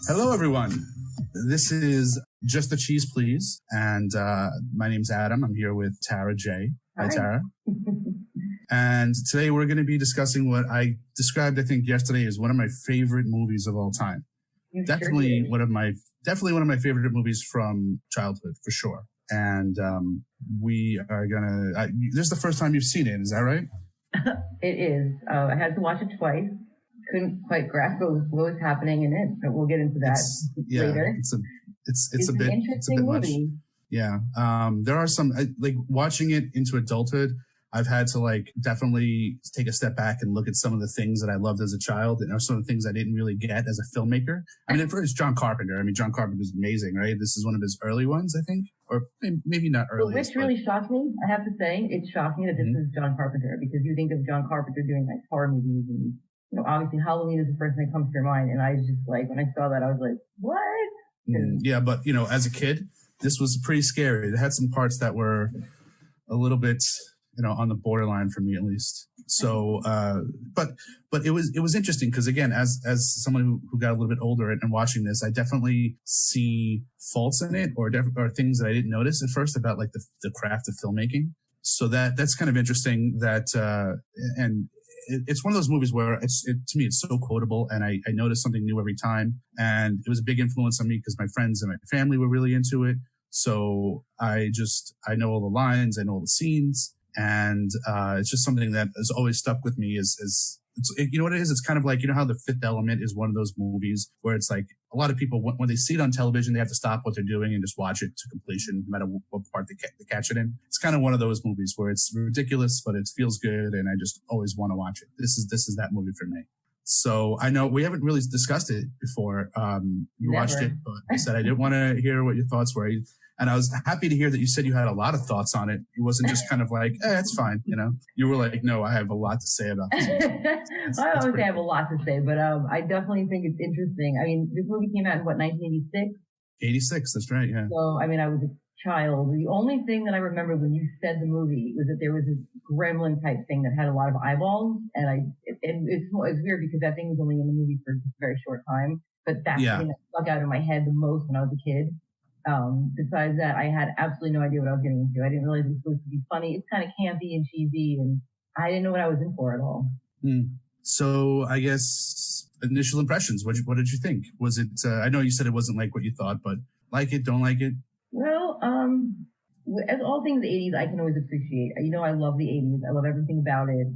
Hello, everyone. This is Just the Cheese, Please. And my name's Adam. I'm here with Tara J. Hi, Tara. And today we're going to be discussing what I described, I think, yesterday as one of my favorite movies of all time. Definitely one of my favorite movies from childhood, for sure. And we are going to... This is the first time you've seen it, is that right? It is. I had to watch it twice. Couldn't quite grasp what was happening in it, but we'll get into that later. It's a bit movie. Much. Yeah. There are some, like, watching it into adulthood, I've had to definitely take a step back and look at some of the things that I loved as a child and some of the things I didn't really get as a filmmaker. I mean, at first, John Carpenter. I mean, John Carpenter is amazing, right? This is one of his early ones, I think, or maybe not early. Which really shocked me. I have to say, it shocked me that this is John Carpenter, because you think of John Carpenter doing horror movies and, obviously Halloween is the first thing that comes to your mind. And I was just when I saw that, I was like, what? Yeah, but, as a kid, this was pretty scary. It had some parts that were a little bit, on the borderline for me, at least. So, but it was interesting because, again, as someone who got a little bit older and watching this, I definitely see faults in it or things that I didn't notice at first about the craft of filmmaking. So that's kind of interesting and it's one of those movies where to me, it's so quotable, and I notice something new every time. And it was a big influence on me because my friends and my family were really into it. So I know all the lines, I know all the scenes, and it's just something that has always stuck with me. You know what it is? It's kind of like, how The Fifth Element is one of those movies where it's like a lot of people, when they see it on television, they have to stop what they're doing and just watch it to completion, no matter what part they catch it in. It's kind of one of those movies where it's ridiculous, but it feels good, and I just always want to watch it. This is that movie for me. So I know we haven't really discussed it before. You watched it, but I said I didn't want to hear what your thoughts were. And I was happy to hear that you said you had a lot of thoughts on it. It wasn't just kind of like, it's fine, You were like, no, I have a lot to say about this. I always say I have a lot to say, but I definitely think it's interesting. I mean, this movie came out in, 1986? 86, that's right, yeah. So, I mean, I was a child. The only thing that I remember when you said the movie was that there was this gremlin type thing that had a lot of eyeballs. And it's weird because that thing was only in the movie for just a very short time. But that's the thing that stuck out in my head the most when I was a kid. Besides that, I had absolutely no idea what I was getting into. I didn't realize it was supposed to be funny. It's kind of campy and cheesy, and I didn't know what I was in for at all. So I guess initial impressions. What did you think? Was it? I know you said it wasn't like what you thought, but like it, don't like it? Well, as all things 80s, I can always appreciate. I love the 80s. I love everything about it.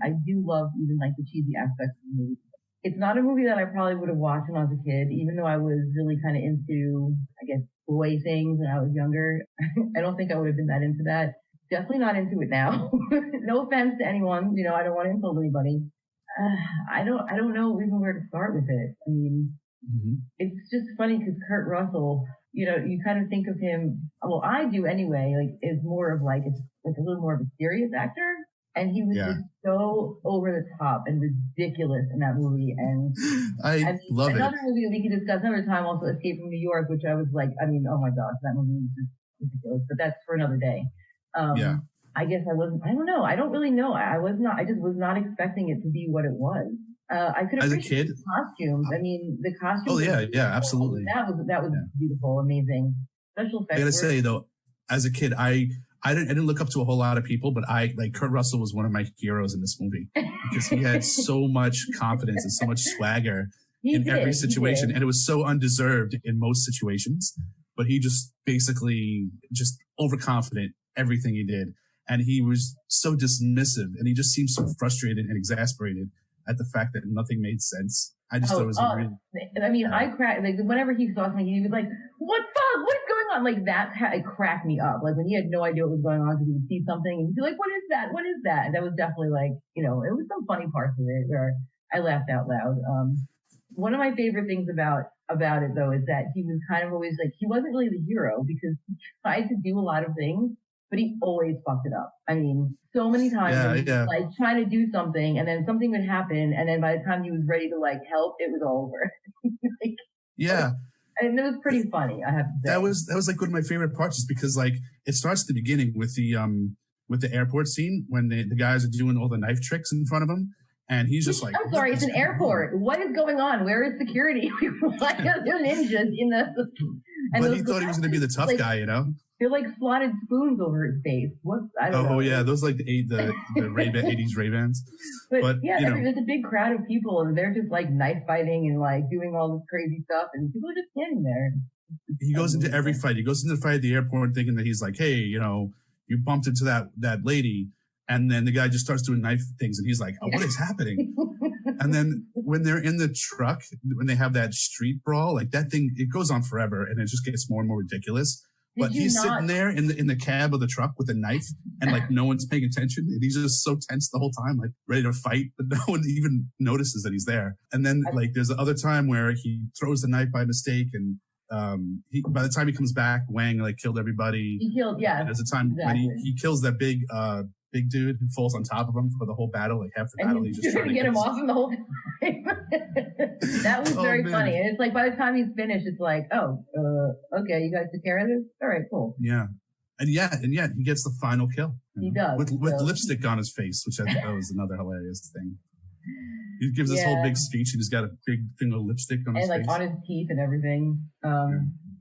I do love even the cheesy aspects of the movie. It's not a movie that I probably would have watched when I was a kid, even though I was really kind of into, I guess, boy things when I was younger. I don't think I would have been that into that. Definitely not into it now. No offense to anyone. I don't want to insult anybody. I don't know even where to start with it. I mean, It's just funny because Kurt Russell, you kind of think of him, well, I do anyway, is more of a little more of a serious actor. And he was just so over the top and ridiculous in that movie. And I love another movie we can discuss another time, also Escape from New York, which I was like, oh my gosh, that movie was just ridiculous. But that's for another day. I guess I wasn't, I don't know. I don't really know. I just was not expecting it to be what it was. I could have as a kid, the costumes. I mean, the costumes. Oh yeah, absolutely. That was beautiful, amazing. Special effects. I gotta say though, as a kid, I didn't look up to a whole lot of people, but Kurt Russell was one of my heroes in this movie because he had so much confidence and so much swagger in every situation. And it was so undeserved in most situations, but he just basically just overconfident everything he did. And he was so dismissive, and he just seemed so frustrated and exasperated at the fact that nothing made sense. I just thought it was I cracked, whenever he saw something, he was like, what's up? What's going on? It cracked me up. When he had no idea what was going on because he would see something and he'd be like, what is that? What is that? And that was definitely it was some funny parts of it where I laughed out loud. One of my favorite things about it though is that he was kind of always he wasn't really the hero because he tried to do a lot of things, but he always fucked it up. I mean, so many times, trying to do something, and then something would happen, and then by the time he was ready to help, it was all over. And it was pretty funny, I have to say. That was one of my favorite parts, just because it starts at the beginning with the airport scene when the guys are doing all the knife tricks in front of him, And he's just like, I'm sorry, it's an airport. What is going on? Where is security? Why are there ninjas in the... But he thought he was going to be the tough guy, you know? They're like slotted spoons over his face. I don't know. Oh, yeah. Those like the Ray-Ban, 80s Ray-Bans. But yeah, there's a big crowd of people, and they're just like knife fighting and like doing all this crazy stuff, and people are just standing there. He goes into every fight. He goes into the fight at the airport thinking that he's like, hey, you know, you bumped into that lady. And then the guy just starts doing knife things, and he's like, oh, what is happening? And then when they're in the truck, when they have that street brawl, like that thing, it goes on forever, and it just gets more and more ridiculous. But he's sitting there in the cab of the truck with a knife, and like no one's paying attention, and he's just so tense the whole time, like ready to fight, but no one even notices that he's there. And then like there's the other time where he throws the knife by mistake, and by the time he comes back, Wang like killed everybody. He killed, yeah. There's a time when he kills that big dude who falls on top of him for the whole battle, like half the battle. He's just trying to get him off him the whole time. That was very funny. And it's like by the time he's finished, it's like, okay, you guys took care of this? All right, cool. Yeah. And yet he gets the final kill. He does. With lipstick on his face, which I thought was another hilarious thing. He gives this whole big speech, and he's got a big thing of lipstick on his face. And like on his teeth and everything.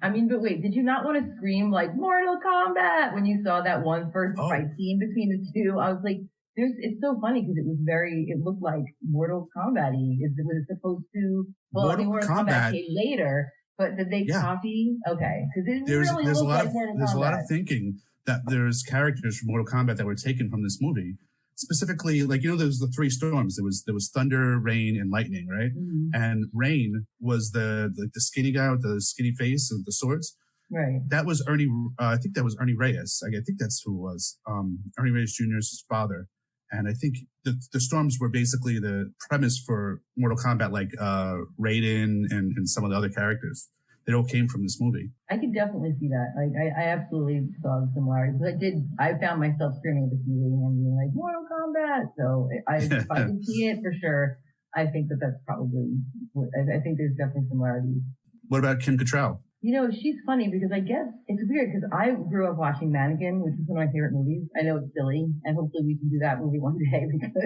I mean, but wait, did you not want to scream like Mortal Kombat when you saw that one first fight scene between the two? I was like, it's so funny because it looked like Mortal Kombat-y. It was supposed to, Mortal Kombat came later, but did they copy? Okay. Because there's a lot of thinking that there's characters from Mortal Kombat that were taken from this movie. Specifically, like, you know, there's the three storms. There was thunder, rain, and lightning, right? Mm-hmm. And rain was the skinny guy with the skinny face with the swords. Right. That was Ernie. I think that was Ernie Reyes. I think that's who it was. Ernie Reyes Jr.'s father. And I think the storms were basically the premise for Mortal Kombat, like Raiden and some of the other characters. It all came from this movie. I could definitely see that. Like, I absolutely saw the similarities. I found myself screaming at this movie and being like, Mortal Kombat. So if I can see it for sure, I think that's probably, I think there's definitely similarities. What about Kim Cattrall? You know, she's funny because I guess it's weird because I grew up watching Mannequin, which is one of my favorite movies. I know it's silly, and hopefully we can do that movie one day because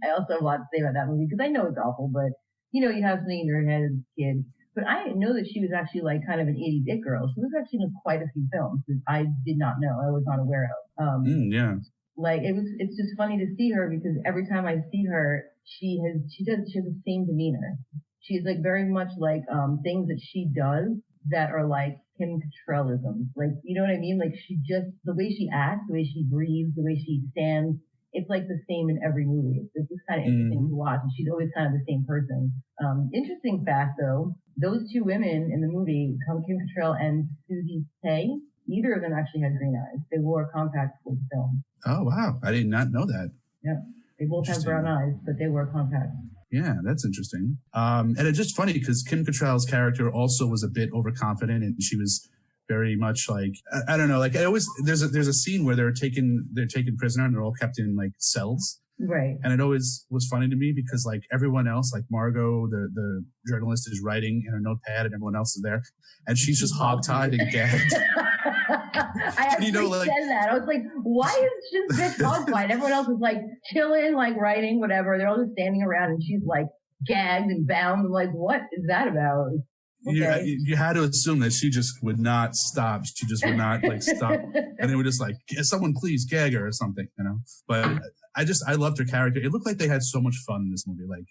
I also have a lot to say about that movie because I know it's awful, but, you know, you have something in your head as a kid. But I didn't know that she was actually like kind of an 80s it girl. She was actually in quite a few films that I did not know, I was not aware of. Yeah. Like it's just funny to see her because every time I see her, she has the same demeanor. She's like very much like things that she does that are like Kim Cattrallisms. Like, you know what I mean? Like the way she acts, the way she breathes, the way she stands, it's like the same in every movie. It's just kind of interesting to watch. And she's always kind of the same person. Interesting fact though, those two women in the movie, Kim Cattrall and Susie Tay, neither of them actually had green eyes. They wore contacts for the film. Oh, wow. I did not know that. Yeah. They both had brown eyes, but they wore contacts. Yeah, that's interesting. And it's just funny because Kim Cattrall's character also was a bit overconfident, and she was very much like, I don't know, like there's a scene where they're taken prisoner and they're all kept in like cells. Right. And it always was funny to me because like everyone else, like Margot, the journalist, is writing in a notepad and everyone else is there. And she's just hogtied and gagged. I actually said that. I was like, why is this bitch hogtied? Everyone else is like chilling, like writing, whatever. They're all just standing around and she's like gagged and bound. I'm like, what is that about? Okay. You had to assume that she just would not stop. She just would not like stop. And they were just like, someone please gag her or something, you know? But I loved her character. It looked like they had so much fun in this movie. Like,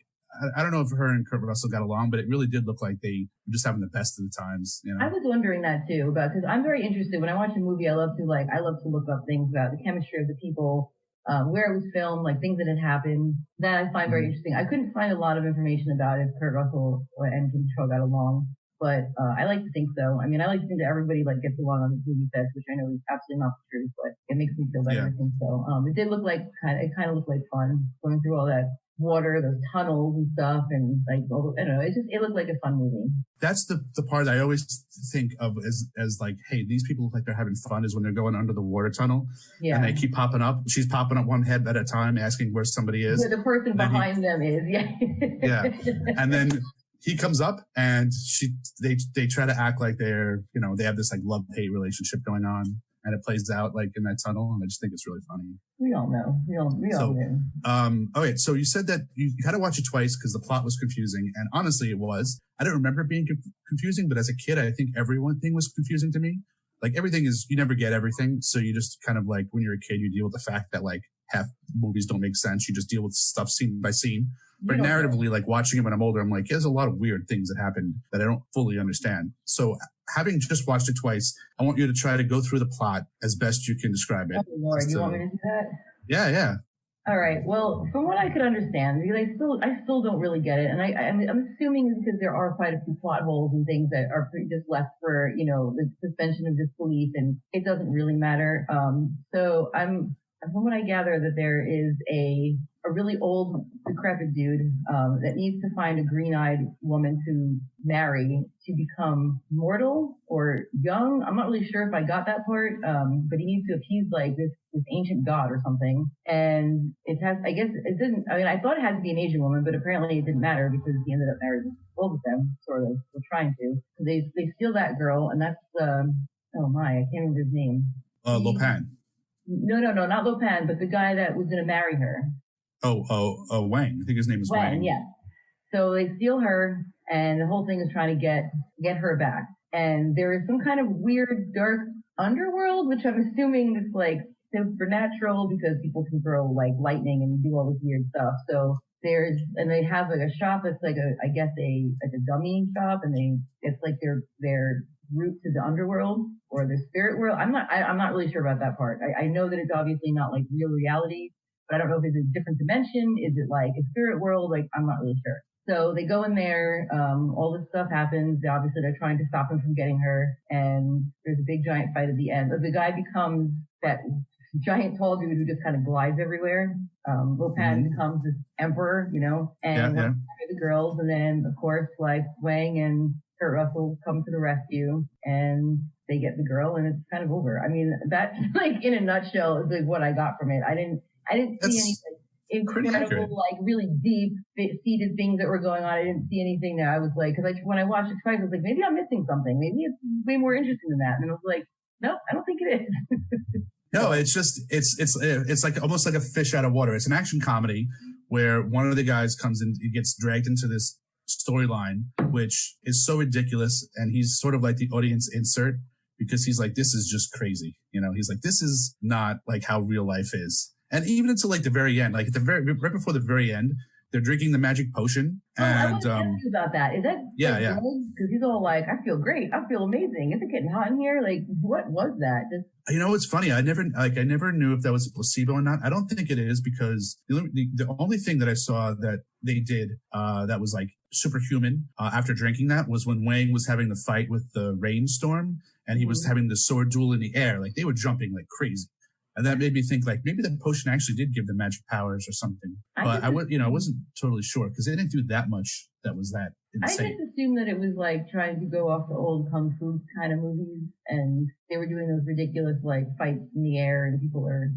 I don't know if her and Kurt Russell got along, but it really did look like they were just having the best of the times, you know? I was wondering that too, because I'm very interested. When I watch a movie, I love to look up things about the chemistry of the people, where it was filmed, like things that had happened. That I find very interesting. I couldn't find a lot of information about if Kurt Russell and Kim Cattrall got along. But I like to think so. I mean, I like to think that everybody like gets along on the movie sets, which I know is absolutely not the truth, but it makes me feel better. I think so. It did look like it kind of looked like fun going through all that water, those tunnels and stuff, and like I don't know. It looked like a fun movie. That's the part I always think of as like, hey, these people look like they're having fun is when they're going under the water tunnel, and they keep popping up. She's popping up one head at a time, asking where somebody is. Where the person behind them is, and then he comes up and they try to act like they're, you know, they have this like love-hate relationship going on. and it plays out like in that tunnel. And I just think it's really funny. We all know. We all knew. Okay, so you said that you had to watch it twice because the plot was confusing, and honestly, it was. I don't remember it being confusing, but as a kid, I think thing was confusing to me. Like everything is, you never get everything, so you just kind of like when you're a kid, you deal with the fact that like half movies don't make sense. You just deal with stuff scene by scene. But narratively, like watching it when I'm older, I'm like, there's a lot of weird things that happened that I don't fully understand. So having just watched it twice, I want you to try to go through the plot as best you can describe it. Oh, Lord, you want me to do that? Yeah. All right. Well, from what I could understand, because I still don't really get it, and I'm assuming it's because there are quite a few plot holes and things that are just left for the suspension of disbelief, and it doesn't really matter. So from what I gather, that there is a really old, decrepit dude that needs to find a green-eyed woman to marry to become mortal or young. I'm not really sure if I got that part, but he needs to appease like this ancient god or something. And it has, I guess it didn't, I mean, I thought it had to be an Asian woman, but apparently it didn't matter because he ended up marrying both of them, sort of, or trying to. So they steal that girl, and that's, oh my, I can't remember his name. Lopan. No, not Lopan, but the guy that was going to marry her. Wang. I think his name is Wang. Yeah. So they steal her, and the whole thing is trying to get her back. And there is some kind of weird, dark underworld, which I'm assuming is like supernatural because people can throw like lightning and do all this weird stuff. So they have like a shop that's like a dummy shop, and it's like their route to the underworld or the spirit world. I'm not really sure about that part. I know that it's obviously not like real reality, but I don't know if it's a different dimension. Is it like a spirit world? Like, I'm not really sure. So they go in there, all this stuff happens. Obviously they're trying to stop him from getting her, and there's a big giant fight at the end. The guy becomes that giant tall dude who just kind of glides everywhere. Lopan becomes this emperor, and the girls, and then of course like Wang and Kurt Russell come to the rescue, and they get the girl, and it's kind of over. I mean, that's like in a nutshell is like what I got from it. I didn't see anything incredible, like really deep seated things that were going on. I didn't see anything that I was like, because when I watched it twice, I was like, maybe I'm missing something. Maybe it's way more interesting than that. And I was like, no, I don't think it is. No, it's just it's like almost like a fish out of water. It's an action comedy where one of the guys comes in, he gets dragged into this storyline, which is so ridiculous, and he's sort of like the audience insert because he's like, this is just crazy. He's like, this is not like how real life is. And even until like the very end, like right before the very end, they're drinking the magic potion. I want to ask you about that. Is that yeah? Because he's all like, I feel great, I feel amazing. Is it getting hot in here? Like, what was that? It's funny. I never knew if that was a placebo or not. I don't think it is, because the only thing that I saw that they did that was like superhuman after drinking that was when Wang was having the fight with the rainstorm, and he was having the sword duel in the air. Like they were jumping like crazy. And that made me think like maybe the potion actually did give them magic powers or something. But I wasn't totally sure because they didn't do that much that was that insane. I just assumed that it was like trying to go off the old kung fu kind of movies, and they were doing those ridiculous like fights in the air, and people are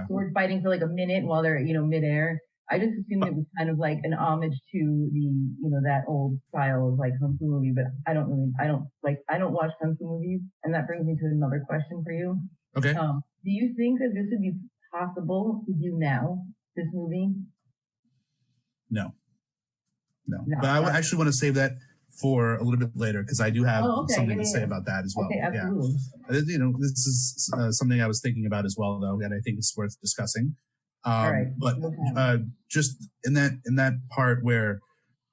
sword fighting for like a minute while they're midair. I just assumed it was kind of like an homage to the that old style of like kung fu movie. But I don't watch kung fu movies, and that brings me to another question for you. Okay. Do you think that this would be possible to do now, this movie? No. But I actually want to save that for a little bit later because I do have something to say about that as well. Okay, absolutely. Yeah. This is something I was thinking about as well, though, and I think it's worth discussing. All right. But just in that part where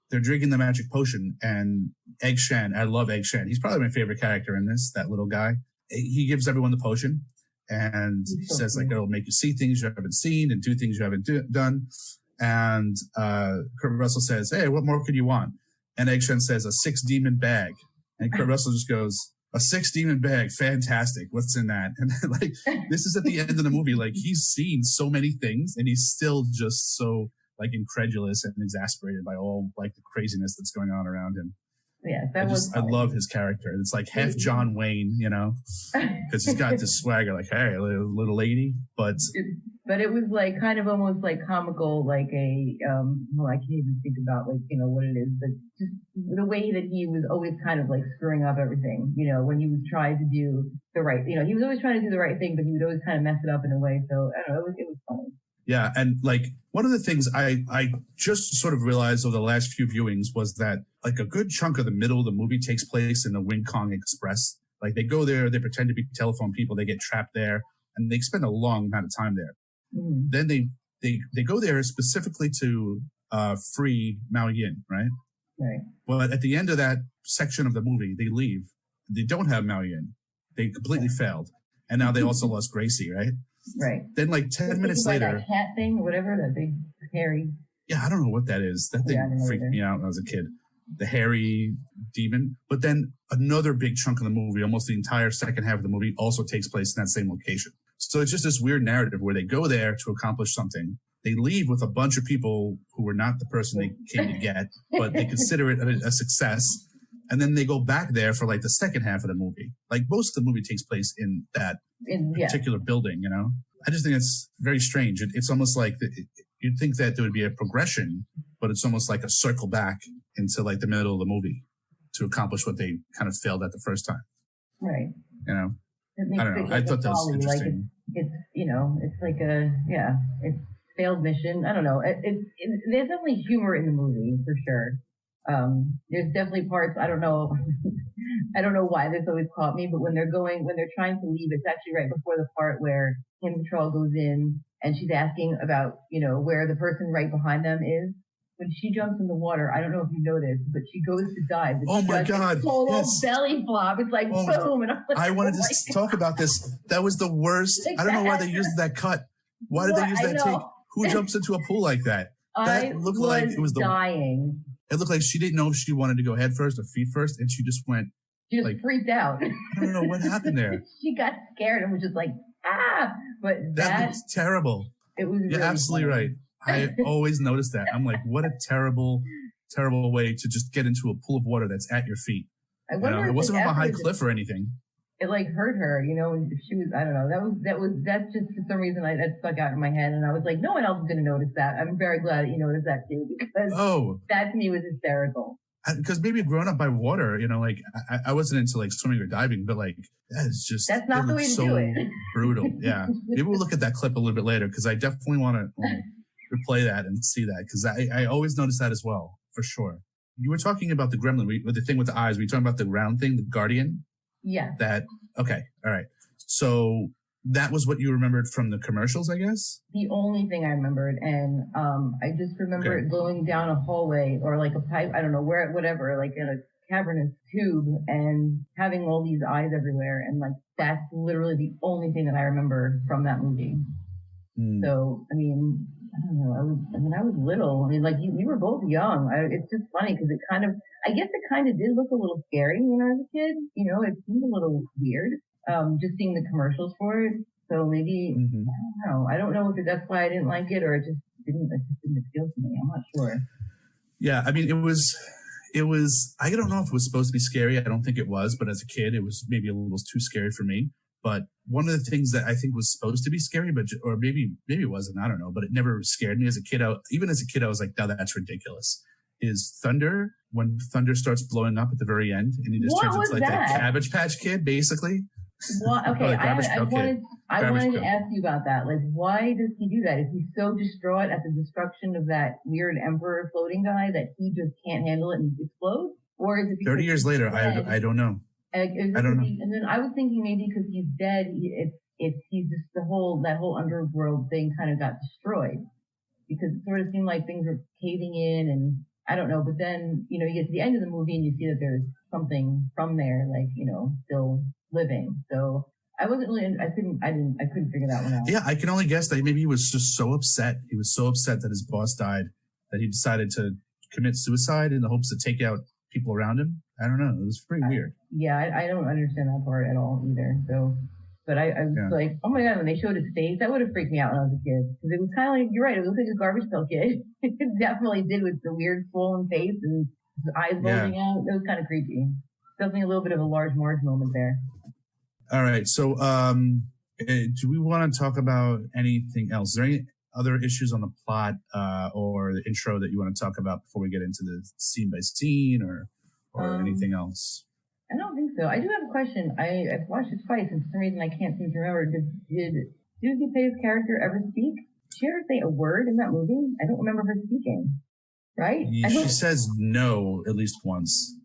they're drinking the magic potion, and Egg Shen, I love Egg Shen. He's probably my favorite character in this, that little guy. He gives everyone the potion, and he says like it'll make you see things you haven't seen and do things you haven't done. And Kurt Russell says, "Hey, what more could you want?" And Egg Shen says, "A 6-demon bag." And Kurt Russell just goes, "A 6-demon bag, fantastic. What's in that?" And like this is at the end of the movie. Like he's seen so many things, and he's still just so like incredulous and exasperated by all like the craziness that's going on around him. Yeah, I love his character. It's like half John Wayne, because he's got this swagger, like, "Hey, little lady," but it was like kind of almost like comical, like a I can't even think about like what it is, but just the way that he was always kind of like screwing up everything. When he was trying to do the right, he was always trying to do the right thing, but he would always kind of mess it up in a way. So I don't know, it was funny. Yeah, and like one of the things I just sort of realized over the last few viewings was that like a good chunk of the middle of the movie takes place in the Wing Kong Express. Like they go there, they pretend to be telephone people, they get trapped there, and they spend a long amount of time there. Mm-hmm. Then they go there specifically to free Mao Yin, right? Right. Well, at the end of that section of the movie, they leave. They don't have Mao Yin. They completely failed, and now they also lost Gracie, right? Right. Then, like 10 minutes later, that cat thing, or whatever, that big hairy. Yeah, I don't know what that is. That thing freaked me out when I was a kid. The hairy demon. But then another big chunk of the movie, almost the entire second half of the movie, also takes place in that same location. So it's just this weird narrative where they go there to accomplish something. They leave with a bunch of people who were not the person they came to get, but they consider it a success. And then they go back there for like the second half of the movie. Like most of the movie takes place in that particular building, I just think it's very strange. It's almost like you'd think that there would be a progression, but it's almost like a circle back into like the middle of the movie to accomplish what they kind of failed at the first time. Right. I don't know. I thought that was interesting. Like it's like it's failed mission. I don't know. There's definitely humor in the movie for sure. There's definitely parts, I don't know why this always caught me, but when they're trying to leave, it's actually right before the part where Kim Cattrall goes in and she's asking about, where the person right behind them is. When she jumps in the water, I don't know if you noticed, but she goes to dive. Oh my God. Total belly flop. It's like boom. And I wanted to talk about this. That was the worst. I don't know why they used that cut. Why did they use that take? Who jumps into a pool like that? That looked like it was dying. It looked like she didn't know if she wanted to go head first or feet first, and she just went. She just freaked out. I don't know what happened there. She got scared and was just like, ah! But that looks terrible. It was. You're really absolutely funny. right. I always noticed that. I'm like, what a terrible, terrible way to just get into a pool of water that's at your feet. I wonder it wasn't on a high cliff or anything. It like hurt her, and she was, I don't know, that's just for some reason that stuck out in my head, and I was like, no one else is going to notice that. I'm very glad that you noticed that too, because that to me was hysterical. Because maybe growing up by water, like I wasn't into like swimming or diving, but like that's not the way to do it. Brutal. Yeah, maybe we'll look at that clip a little bit later because I definitely want to replay that and see that because I always notice that as well for sure. You were talking about the gremlin, the thing with the eyes. Were you talking about the round thing, the guardian? Yeah. Okay. All right. So that was what you remembered from the commercials, I guess? The only thing I remembered. And I just remember it going down a hallway or like a pipe, I don't know, whatever, like in a cavernous tube and having all these eyes everywhere. And like, that's literally the only thing that I remember from that movie. So, I mean, I don't know. I was little. I mean, like we were both young. It's just funny because I guess it kind of did look a little scary when I was a kid. It seemed a little weird. Just seeing the commercials for it. So maybe, I don't know if that's why I didn't like it or it just didn't appeal to me. I'm not sure. Yeah. I mean, it was, I don't know if it was supposed to be scary. I don't think it was, but as a kid, it was maybe a little too scary for me. But one of the things that I think was supposed to be scary, or maybe it wasn't, I don't know, but it never scared me as a kid. Even as a kid, I was like, no, that's ridiculous. Is Thunder, when Thunder starts blowing up at the very end and he just turns into like that Cabbage Patch Kid, basically. Well, okay, I wanted to ask you about that. Like, why does he do that? Is he so distraught at the destruction of that weird emperor floating guy that he just can't handle it and he explodes? Or is it 30 years later? I don't know. I don't know. And then I was thinking maybe because he's dead, he's just that whole underworld thing kind of got destroyed because it sort of seemed like things were caving in and I don't know. But then, you get to the end of the movie and you see that there's something from there, like, still living. So I wasn't really, I couldn't figure that one out. Yeah. I can only guess that maybe he was just so upset. He was so upset that his boss died that he decided to commit suicide in the hopes to take out people around him. I don't know. It was pretty weird. Yeah, I don't understand that part at all either. So, but I was like, oh my God, when they showed his face, that would have freaked me out when I was a kid. Because it was kind of like, you're right, it looked like a Garbage Pail Kid. It definitely did with the weird swollen face and his eyes bulging out. It was kind of creepy. Definitely a little bit of a Large Marge moment there. All right. So, do we want to talk about anything else? Is there any other issues on the plot or the intro that you want to talk about before we get into the scene by scene or anything else? I don't think So I do have a question. I've watched it twice, and for some reason I can't seem to remember. Did Susie Pay's character ever speak? Did she ever say a word in that movie? I don't remember her speaking. Right? She says no at least once.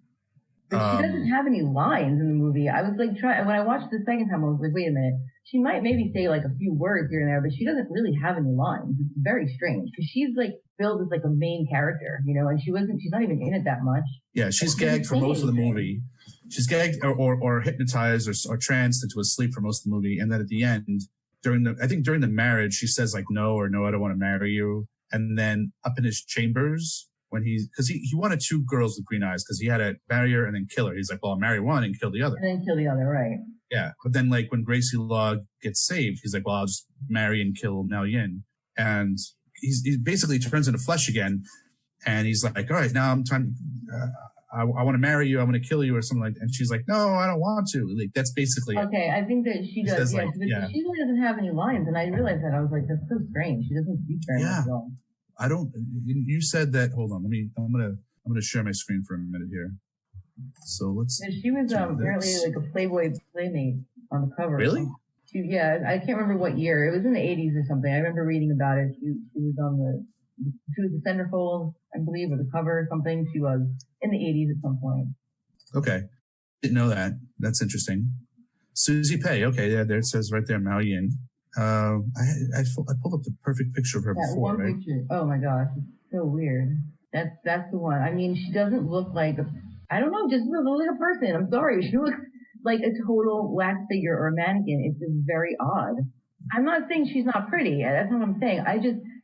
But she doesn't have any lines in the movie. I was like, when I watched the second time, I was like, wait a minute. She might maybe say like a few words here and there, but she doesn't really have any lines. It's very strange because she's like billed as like a main character, you know, and she's not even in it that much. Yeah, she's gagged for most of the movie. She's gagged or hypnotized or tranced into a sleep for most of the movie. And then at the end, during the marriage, she says like, no, I don't want to marry you. And then up in his chambers, because he wanted two girls with green eyes because he had to marry her and then kill her. He's like, well, I'll marry one and kill the other. And then kill the other, right. Yeah. But then like when Gracie Law gets saved, he's like, well, I'll just marry and kill Mao Yin. And he basically turns into flesh again. And he's like, all right, now I'm time. I want to marry you. I want to kill you or something like that. And she's like, no, I don't want to. Like, that's basically okay. I think that she does. Yeah, like, she really doesn't have any lines. And I realized that. I was like, that's so strange. She doesn't speak very much at all. I don't. You said that. Hold on. I'm gonna share my screen for a minute here. So let's. She was apparently like a Playboy playmate on the cover. Really? I can't remember what year. It was in the 80s or something. I remember reading about it. She was the centerfold, I believe, or the cover or something. She was in the 80s at some point. Okay, didn't know that. That's interesting. Susie Pay. Okay, yeah, there it says right there, Mao Yin. I pulled up the perfect picture of her before, right? Picture. Oh my gosh, it's so weird. That's the one. I mean, she doesn't look like I don't know, just look like a person. I'm sorry, she looks like a total wax figure or a mannequin. It's just very odd. I'm not saying she's not pretty. That's not what I'm saying.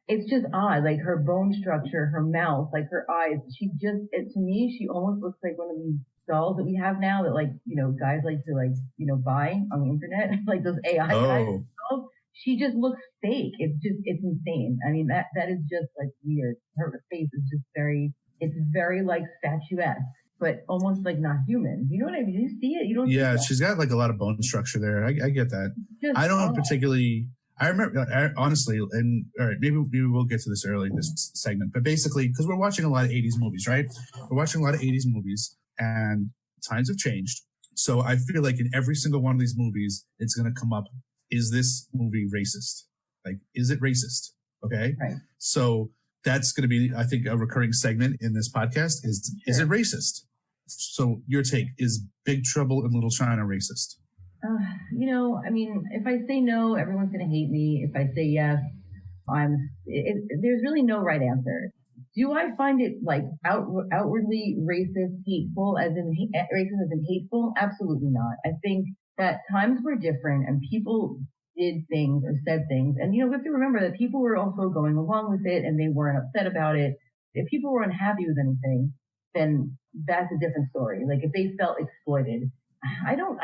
It's just odd. Like her bone structure, her mouth, like her eyes. To me, she almost looks like one of these dolls that we have now that guys like to buy on the internet, like those AI guys. She just looks fake. It's insane. I mean, that is just like weird. Her face is just it's very like statuesque, but almost like not human. You know what I mean? You see it. You don't. Yeah, she's got like a lot of bone structure there. I get that. I don't particularly. I remember honestly, and all right, maybe we'll get to this early in this segment, but basically, because we're watching a lot of 80s movies, right? We're watching a lot of 80s movies, and times have changed. So I feel like in every single one of these movies, it's going to come up. Is this movie racist? Like, is it racist? Okay. Right. So that's going to be, I think, a recurring segment in this podcast is it racist? So your take, is Big Trouble in Little China racist? I mean, if I say no, everyone's going to hate me. If I say yes, there's really no right answer. Do I find it like outwardly racist, hateful, as in racist as in hateful? Absolutely not. I think that times were different and people did things or said things. And, we have to remember that people were also going along with it and they weren't upset about it. If people were unhappy with anything, then that's a different story. Like if they felt exploited, I don't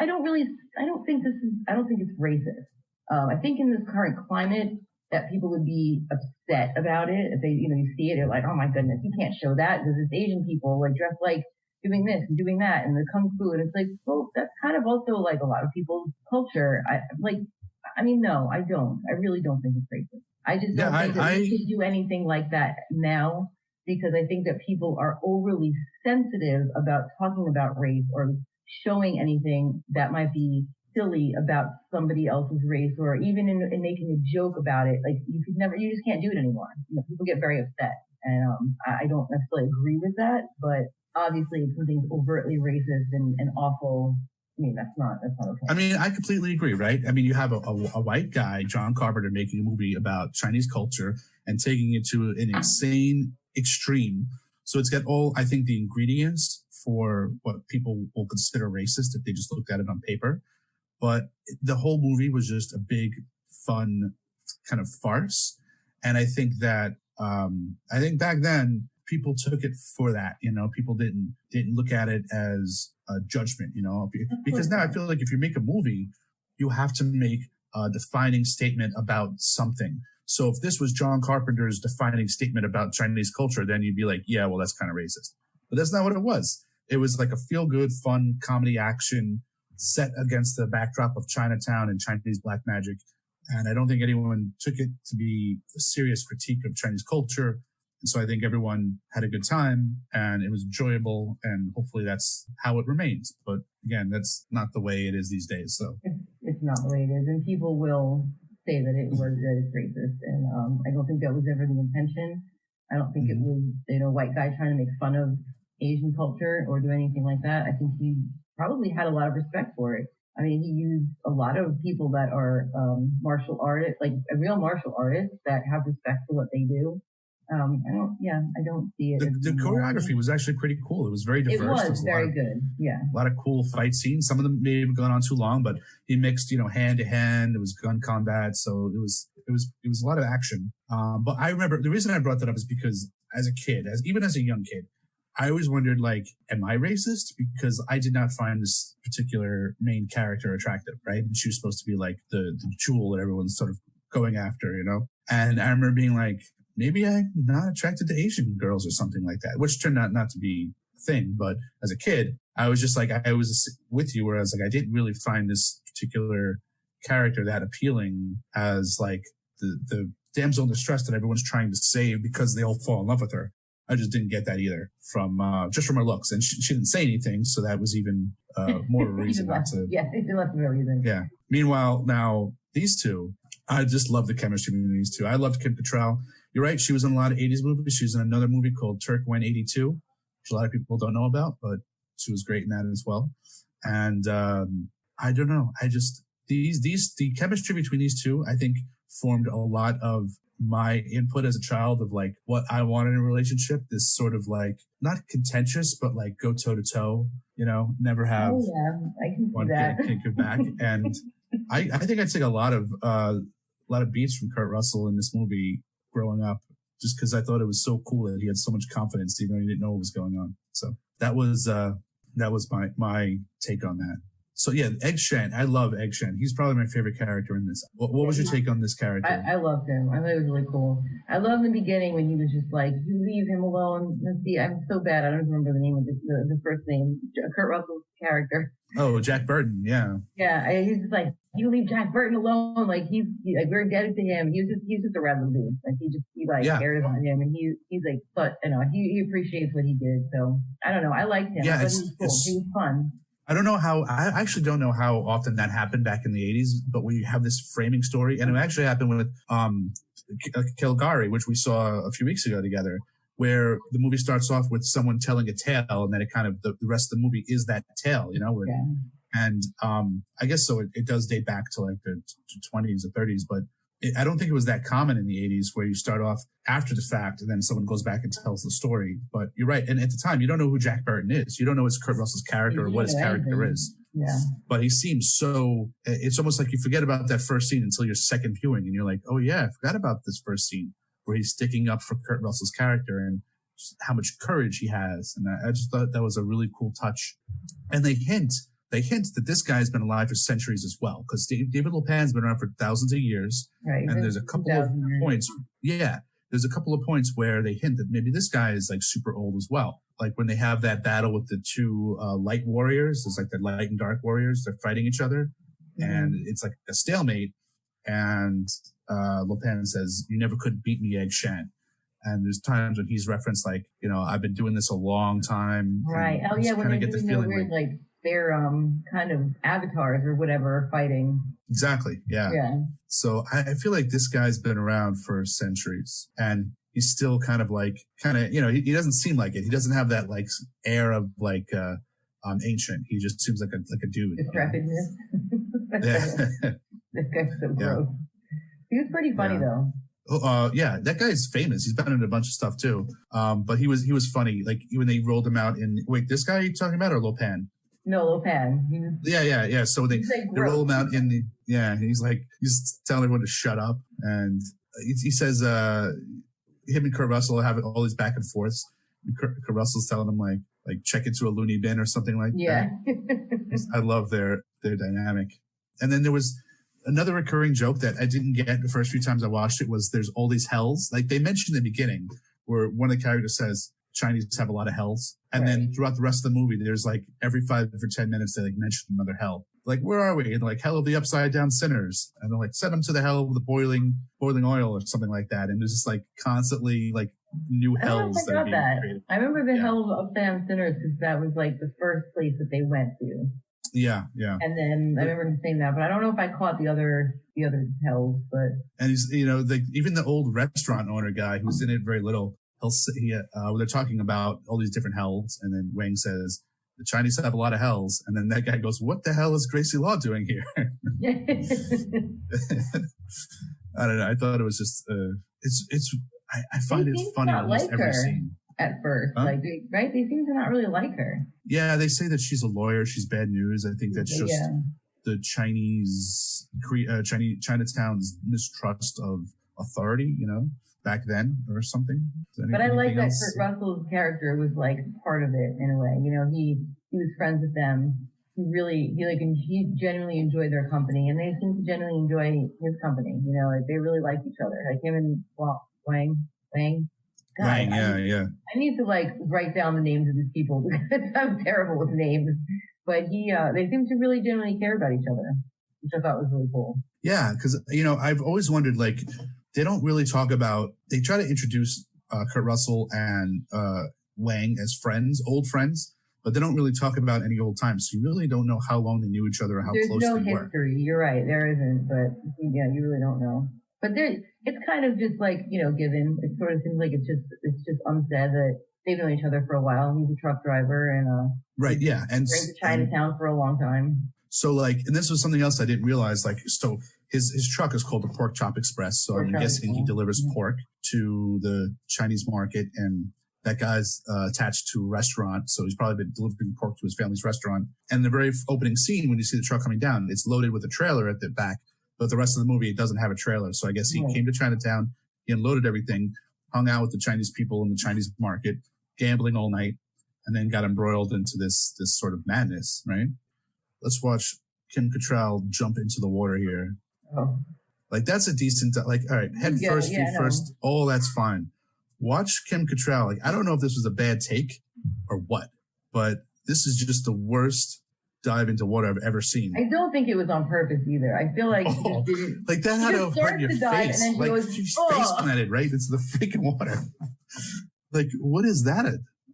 think it's racist. I think in this current climate that people would be upset about it. If they, you see it, they're like, oh my goodness, you can't show that because it's Asian people like dressed like doing this and doing that and the kung fu. And it's like, well, that's kind of also like a lot of people's culture. No, I don't. I really don't think it's racist. I just don't think that we should do anything like that now because I think that people are overly sensitive about talking about race or showing anything that might be silly about somebody else's race or even in making a joke about it. Like you just can't do it anymore. People get very upset and I don't necessarily agree with that, but obviously if something's overtly racist and awful, I mean, that's not okay. I mean, I completely agree, right? I mean, you have a white guy, John Carpenter, making a movie about Chinese culture and taking it to an insane extreme. So it's got all, I think, the ingredients for what people will consider racist if they just looked at it on paper. But the whole movie was just a big, fun kind of farce. And I think that, back then, people took it for that, people didn't look at it as a judgment, because now I feel like if you make a movie, you have to make a defining statement about something. So if this was John Carpenter's defining statement about Chinese culture, then you'd be like, yeah, well, that's kind of racist. But that's not what it was. It was like a feel-good, fun comedy action set against the backdrop of Chinatown and Chinese black magic. And I don't think anyone took it to be a serious critique of Chinese culture. So I think everyone had a good time and it was enjoyable, and hopefully that's how it remains. But again, that's not the way it is these days. So it's not the way it is, and people will say that it's racist, and I don't think that was ever the intention. I don't think it was, white guy trying to make fun of Asian culture or do anything like that. I think he probably had a lot of respect for it. I mean, he used a lot of people that are martial artists, like a real martial artist that have respect for what they do. I don't see it. The choreography was actually pretty cool. It was very diverse. It was very good. Yeah. A lot of cool fight scenes. Some of them may have gone on too long, but he mixed, hand to hand. It was gun combat. So it was a lot of action. But I remember the reason I brought that up is because as a kid, even as a young kid, I always wondered, like, am I racist? Because I did not find this particular main character attractive, right? And she was supposed to be like the jewel that everyone's sort of going after, And I remember being like, maybe I'm not attracted to Asian girls or something like that, which turned out not to be a thing. But as a kid, I was just like, I was with you, whereas like I didn't really find this particular character that appealing as like the damsel in distress that everyone's trying to save because they all fall in love with her. I just didn't get that either from her looks, and she didn't say anything, so that was even more of a reason not to. Yeah, he left no reason. Yeah. Meanwhile, now these two, I just love the chemistry between these two. I loved Kim Cattrall. You're right; she was in a lot of '80s movies. She was in another movie called Turk Went 82, which a lot of people don't know about, but she was great in that as well. And I don't know. I just the chemistry between these two, I think, formed a lot of my input as a child of like what I wanted in a relationship. This sort of like not contentious, but like go toe to toe. Never have I can see that. Can't go back. And I think I took a lot of beats from Kurt Russell in this movie growing up, just because I thought it was so cool that he had so much confidence, even though he didn't know what was going on. So that was my take on that. So yeah, Egg Shen. I love Egg Shen. He's probably my favorite character in this. What was your take on this character? I loved him. I thought it was really cool. I love in the beginning when he was just like, "You leave him alone." Let's see, I'm so bad. I don't remember the name of the first name. Kurt Russell's character. Oh, Jack Burton. Yeah. Yeah. He's just like, "You leave Jack Burton alone." Like we're indebted to him. He's just a random dude. Like he cares about him, and he's like, but he appreciates what he did. So I don't know. I liked him. Yeah, he was cool. He was fun. I actually don't know how often that happened back in the 80s, but we have this framing story, and it actually happened with Kilgari, which we saw a few weeks ago together, where the movie starts off with someone telling a tale, and then it kind of the rest of the movie is that tale, And I guess so. It does date back to like the 20s or 30s, but I don't think it was that common in the 80s where you start off after the fact and then someone goes back and tells the story. But you're right. And at the time, you don't know who Jack Burton is. You don't know it's Kurt Russell's character or what his character is. Yeah. But he seems so, it's almost like you forget about that first scene until your second viewing. And you're like, oh yeah, I forgot about this first scene where he's sticking up for Kurt Russell's character and how much courage he has. And I just thought that was a really cool touch. And they hint that this guy's been alive for centuries as well, because David Lopan's been around for thousands of years. Right. And there's a couple of points. Yeah. There's a couple of points where they hint that maybe this guy is like super old as well. Like when they have that battle with the two light warriors, there's like the light and dark warriors. They're fighting each other. Mm-hmm. And it's like a stalemate. And Lopan says, "You never could beat me, Egg Shen." And there's times when he's referenced like, I've been doing this a long time. Right. Oh yeah. When they get the feeling like their kind of avatars or whatever fighting. Exactly. Yeah. Yeah. So I feel like this guy's been around for centuries, and he's still kind of, he doesn't seem like it. He doesn't have that like air of like ancient. He just seems like a dude. Decrepitness. Yeah. This guy's so gross. He was pretty funny though. Oh, yeah, that guy's famous. He's been in a bunch of stuff too. But he was funny. Like when they rolled him out in, wait, this guy you talking about or Lopan? No, Lopan. Yeah. So they roll him out in he's telling everyone to shut up. And he says, him and Kurt Russell have all these back and forths. And Kurt Russell's telling him like check into a loony bin or something like that. I love their dynamic. And then there was another recurring joke that I didn't get the first few times I watched it was there's all these hells. Like they mentioned in the beginning where one of the characters says Chinese have a lot of hells. And then throughout the rest of the movie, there's like every 5 or 10 minutes they like mention another hell. Like, where are we? And like hell of the upside down sinners. And they're like, send them to the hell of the boiling oil or something like that. And there's just like constantly like new I don't know if hells I that are got being that. created. I remember the Hells of Uptown Sinners because that was like the first place that they went to. Yeah. And then I remember him saying that, but I don't know if I caught the other Hells. But and he's even the old restaurant owner guy who's in it very little. They're talking about all these different hells, and then Wang says the Chinese have a lot of hells, and then that guy goes, "What the hell is Gracie Law doing here?" I don't know. I thought it was just I find it funny almost every scene. At first, huh? Right? They seem to not really like her. Yeah, they say that she's a lawyer. She's bad news. I think that's just the Chinatown's mistrust of authority, back then or something. But I like that Kurt Russell's character was like part of it in a way. He was friends with them. He genuinely enjoyed their company, and they seem to genuinely enjoy his company. They really like each other. Like him and Wang. God, Wang, yeah. I need to write down the names of these people because I'm terrible with names. But they seem to really genuinely care about each other, which I thought was really cool. Yeah, because I've always wondered, they don't really talk about. They try to introduce Kurt Russell and Wang as friends, old friends, but they don't really talk about any old times. So you really don't know how long they knew each other or how close they were. There's no history. You're right. There isn't, but yeah, you really don't know. But it's kind of just given. It sort of seems like it's just unsaid that they've known each other for a while. He's a truck driver and right, yeah, and been to Chinatown for a long time. So and this was something else I didn't realize. So his truck is called the Pork Chop Express. So I'm guessing he delivers pork to the Chinese market, and that guy's attached to a restaurant. So he's probably been delivering pork to his family's restaurant. And the very opening scene, when you see the truck coming down, it's loaded with a trailer at the back. But the rest of the movie, it doesn't have a trailer. So I guess he came to Chinatown, he unloaded everything, hung out with the Chinese people in the Chinese market, gambling all night, and then got embroiled into this sort of madness, right? Let's watch Kim Cattrall jump into the water here. Oh. That's a decent, all right, head first, feet first, all that's fine. Watch Kim Cattrall. I don't know if this was a bad take or what, but this is just the worst dive into water I've ever seen. I don't think it was on purpose either. I feel like she didn't. That had to hurt your face. And then she's face planted right into the freaking water. What is that?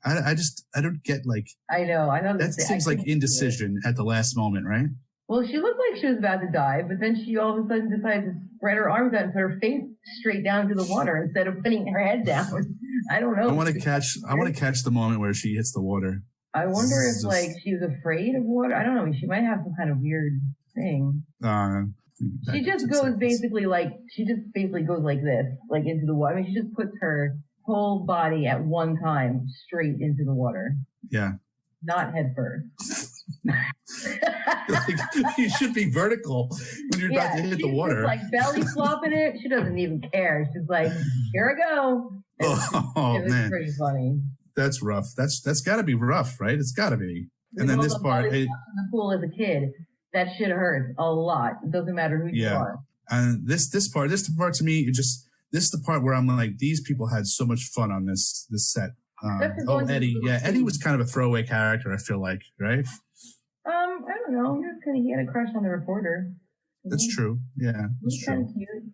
I don't get I know. That seems like indecision at the last moment, right? Well, she looked like she was about to dive, but then she all of a sudden decided to spread her arms out and put her face straight down to the water instead of putting her head down. I don't know. I want to catch the moment where she hits the water. I wonder if she was afraid of water. I don't know. She might have some kind of weird thing. She just goes basically goes like this, into the water. I mean, she just puts her whole body at one time straight into the water. Yeah. Not head first. You should be vertical when you're about to hit the water. She's belly flopping it. She doesn't even care. She's like, here I go. It was pretty funny. That's rough. That's got to be rough, right? It's got to be. And then this part, in the pool as a kid, that shit hurts a lot. It doesn't matter who you are. And this part to me, this is the part where I'm like, these people had so much fun on this set. Eddie. Yeah, Eddie was kind of a throwaway character, I feel like, right? I don't know. He had a crush on the reporter. That's true. Yeah, that's true. Kind of cute.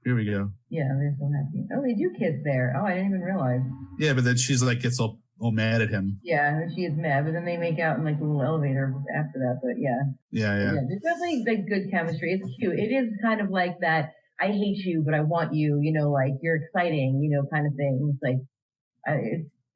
Here we go. Yeah, they're so happy. Oh, they do kiss there. Oh, I didn't even realize. Yeah, but then she's gets all mad at him. Yeah, she is mad, but then they make out in the little elevator after that. But yeah. Yeah. There's definitely good chemistry. It's cute. It is kind of like that. I hate you, but I want you. You're exciting. Kind of thing.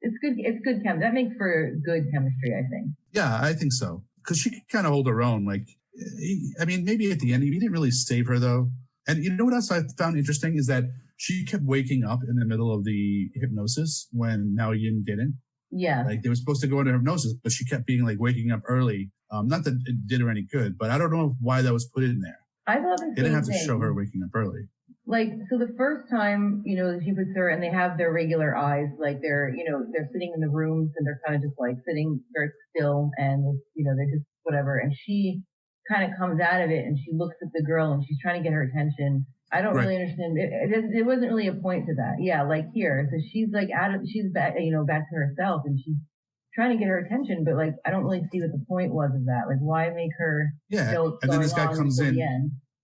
It's it's good. It's good chemistry. That makes for good chemistry, I think. Yeah, I think so. Because she could kind of hold her own. Maybe at the end, he didn't really save her, though. And you know what else I found interesting is that she kept waking up in the middle of the hypnosis when Mao Yin didn't. Yeah. They were supposed to go into hypnosis, but she kept being waking up early. Not that it did her any good, but I don't know why that was put in there. I thought the same thing. They didn't have to show her waking up early. So the first time, she puts her and they have their regular eyes, they're sitting in the rooms and they're kind of just sitting very still and, they're just whatever. And she kind of comes out of it and she looks at the girl and she's trying to get her attention. I don't really understand. It wasn't really a point to that. Yeah. Here. So she's she's back, back to herself and she's trying to get her attention, but I don't really see what the point was of that. Why make her? Yeah. And then this guy comes in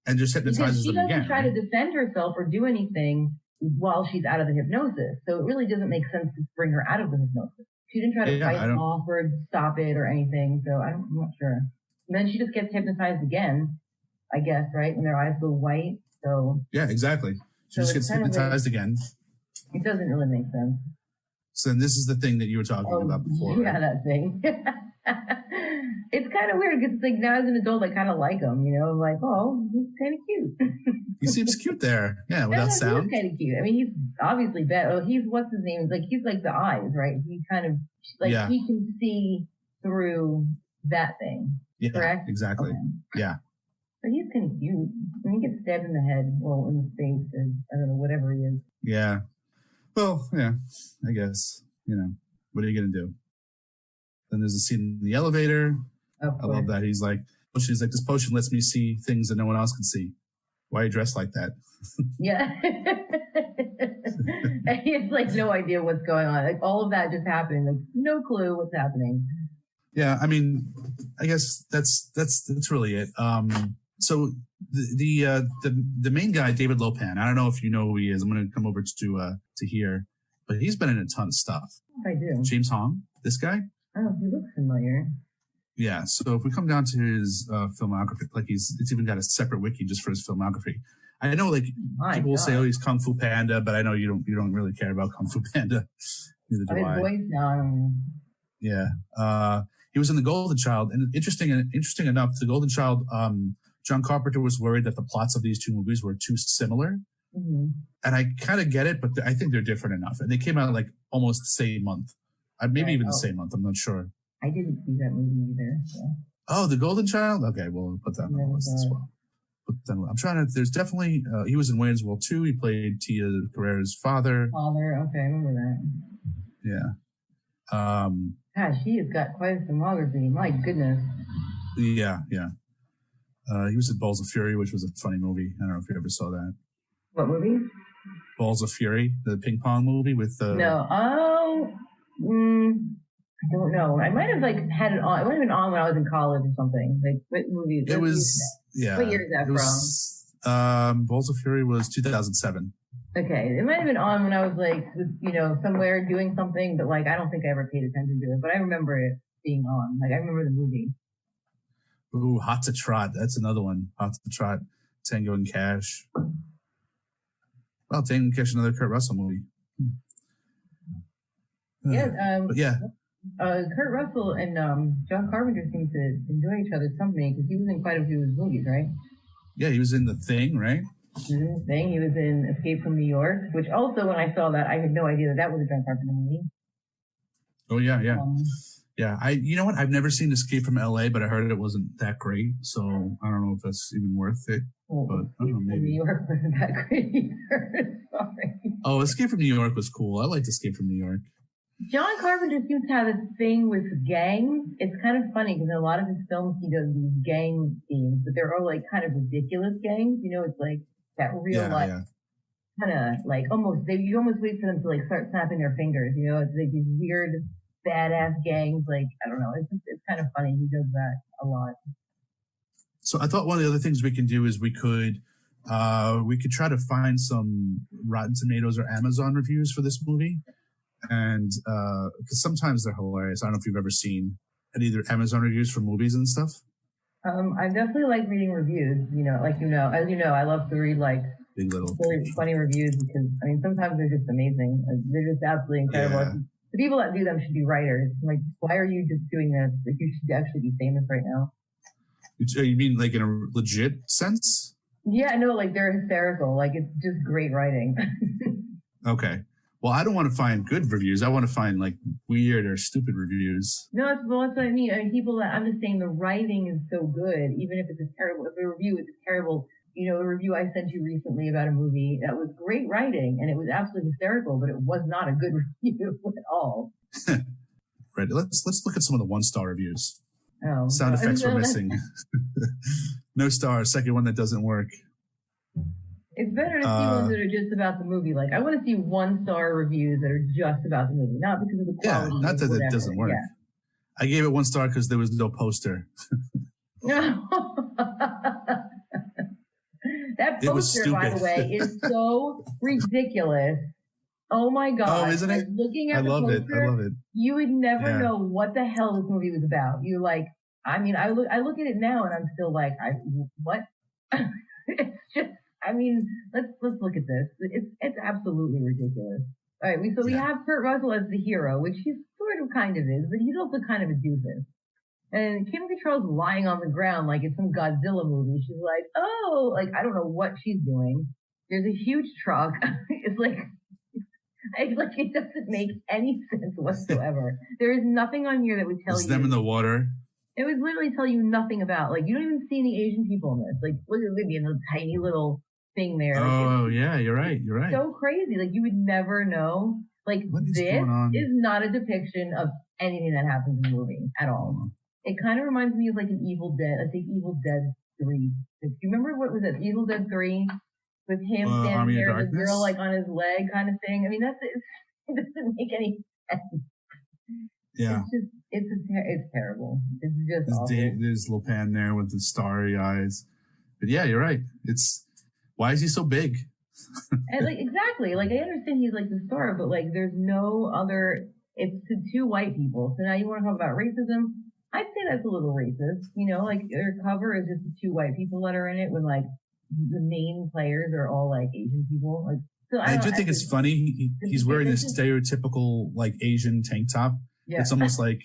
and just hypnotizes them again. She doesn't try to defend herself or do anything. while she's out of the hypnosis. So it really doesn't make sense to bring her out of the hypnosis. She didn't try to fight it off or stop it or anything. So I'm not sure. And then she just gets hypnotized again, I guess, right? And their eyes go white. So yeah, exactly. She just gets hypnotized again. It doesn't really make sense. So then this is the thing that you were talking about before. Yeah, right? That thing. It's kind of weird because like now as an adult, I kind of like him. You know, I'm like, oh, he's kind of cute. He seems cute there. Yeah, without sound. He's kind of cute. I mean, he's obviously better. Oh, he's what's his name? Like he's like the eyes, right? He kind of like he can see through that thing. Yeah, correct? Exactly. Okay. Yeah. But he's kind of cute. I mean, he gets stabbed in the head, well, in the face, or I don't know, whatever he is. Yeah. Well, yeah, I guess, you know, what are you going to do? Then there's a scene in the elevator. I love that. She's like, this potion lets me see things that no one else can see. Why are you dressed like that? Yeah. He has like no idea what's going on. Like all of that just happened. Like no clue what's happening. Yeah, I mean, I guess that's really it. So the main guy, David Lopan, I don't know if you know who he is. I'm going to come over to here, but he's been in a ton of stuff. I do. James Hong, this guy. Oh, he looks familiar. Yeah. So if we come down to his filmography, like it's even got a separate wiki just for his filmography. I know, like people will say, "Oh, he's Kung Fu Panda," but I know you don't really care about Kung Fu Panda. Neither do I. Voice now. Yeah. He was in The Golden Child, and interesting enough, The Golden Child. John Carpenter was worried that the plots of these two movies were too similar, and I kind of get it, but I think they're different enough. And they came out like almost the same month, maybe even the same month. I'm not sure. I didn't see that movie either. So. Oh, The Golden Child. Okay, we'll put that on the list as well. But then I'm trying to. There's definitely. He was in Wayne's World 2. He played Tia Carrere's father. Okay, I remember that. Yeah. Gosh, he has got quite a filmography. My goodness. Yeah. He was in Balls of Fury, which was a funny movie. I don't know if you ever saw that. What movie? Balls of Fury, the ping pong movie with. No. Oh. I don't know. I might have had it on. It might have been on when I was in college or something. Like what movie? It was. Yeah. What year is that from? Balls of Fury was 2007. Okay, it might have been on when I was somewhere doing something, but I don't think I ever paid attention to it. But I remember it being on. I remember the movie. Ooh, Hot to Trot. That's another one. Hot to Trot. Tango and Cash. Well, Tango and Cash, another Kurt Russell movie. Yeah. Kurt Russell and John Carpenter seem to enjoy each other's company because he was in quite a few of his movies, right? Yeah, he was in The Thing, right? The Thing. He was in Escape from New York, which also, when I saw that, I had no idea that was a John Carpenter movie. Oh yeah. Yeah, you know what? I've never seen Escape from LA, but I heard it wasn't that great, so I don't know if that's even worth it. But I don't know, maybe. New York wasn't that great either. Sorry. Oh, Escape from New York was cool. I liked Escape from New York. John Carpenter seems to have this thing with gangs. It's kind of funny because in a lot of his films he does these gang themes, but they're all kind of ridiculous gangs. You know, it's like that real life kind of almost you almost wait for them to start snapping their fingers. You know, it's like these weird badass gangs. I don't know. It's kind of funny. He does that a lot. So I thought one of the other things we can do is we could try to find some Rotten Tomatoes or Amazon reviews for this movie. And because sometimes they're hilarious. I don't know if you've ever seen any either Amazon reviews for movies and stuff. I definitely like reading reviews. As you know, I love to read Big Little really funny reviews because sometimes they're just amazing. They're just absolutely incredible. Yeah. The people that do them should be writers. Why are you just doing this? You should actually be famous right now. You mean in a legit sense? Yeah, no, they're hysterical. It's just great writing. Okay. Well, I don't want to find good reviews. I want to find weird or stupid reviews. No, that's what I mean. People I'm just saying the writing is so good, even if it's terrible. If the review is terrible, a review I sent you recently about a movie that was great writing and it was absolutely hysterical, but it was not a good review at all. Right. Let's look at some of the 1-star reviews. Oh, sound effects were missing. No star. Second one that doesn't work. It's better to see ones that are just about the movie. I want to see 1-star reviews that are just about the movie, not because of the quality. Yeah, not that it doesn't work. Yeah. I gave it 1 star because there was no poster. No. That It was poster, by the stupid. way, is so ridiculous. Oh my God. Oh, isn't it? Looking I at the love it. I poster, love it. you would never Yeah. know what the hell this movie was about. You like, I mean, I look at it now and I'm still like, what? It's just, I mean, let's look at this. It's absolutely ridiculous. All right, we have Kurt Russell as the hero, which he sort of kind of is, but he's also kind of a doofus. And Kim Cattrall's lying on the ground like it's some Godzilla movie. She's like, oh, like I don't know what she's doing. There's a huge truck. It's like it doesn't make any sense whatsoever. There is nothing on here that would tell It's you. them in the water. It would literally tell you nothing about. Like you don't even see any Asian people in this. Like look at Libya, the tiny little thing there. Oh yeah, you're right. You're right. So crazy. Like you would never know. Like this is not a depiction of anything that happens in the movie at all. It kind of reminds me of like an Evil Dead. I think Evil Dead 3. Do you remember what was it? Evil Dead 3 with him standing there with a girl like on his leg kind of thing. I mean, it doesn't make any sense. Yeah. It's terrible. It's just awful. There's Lopan there with the starry eyes. But yeah, you're right. Why is he so big? And like exactly. Like I understand he's like the star, but like there's no other. It's to two white people. So now you want to talk about racism? I'd say that's a little racist. You know, like their cover is just the two white people that are in it when like the main players are all like Asian people. Like, so I do think it's funny. He's wearing this stereotypical like Asian tank top. Yeah. It's almost like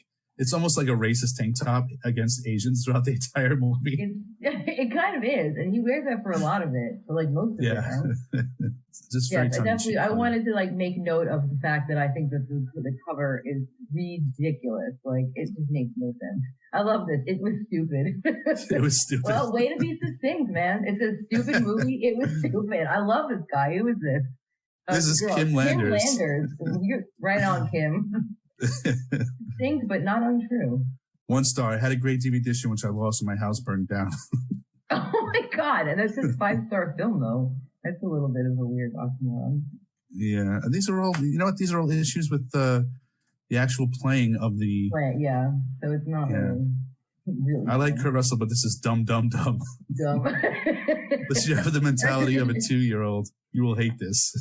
a racist tank top against Asians throughout the entire movie. It kind of is, and he wears that for a lot of it, for like most of it. Just very definitely. I wanted to like make note of the fact that I think that the cover is ridiculous. Like it just makes no sense. I love this. It was stupid. It was stupid. Well, way to be succinct, man. It's a stupid movie. It was stupid. I love this guy. Who is this? This is Kim Landers. Kim Landers. You're right on, Kim. Succinct, but not untrue. 1 star. I had a great DVD edition, which I lost when my house burned down. Oh my God. And that's just 5-star film, though. That's a little bit of a weird oxymoron. Yeah. These are all, you know what? These are all issues with the actual playing of the. Yeah. So it's not really I like Kurt Russell, but this is dumb. Dumb. But you have the mentality of a 2-year-old. You will hate this.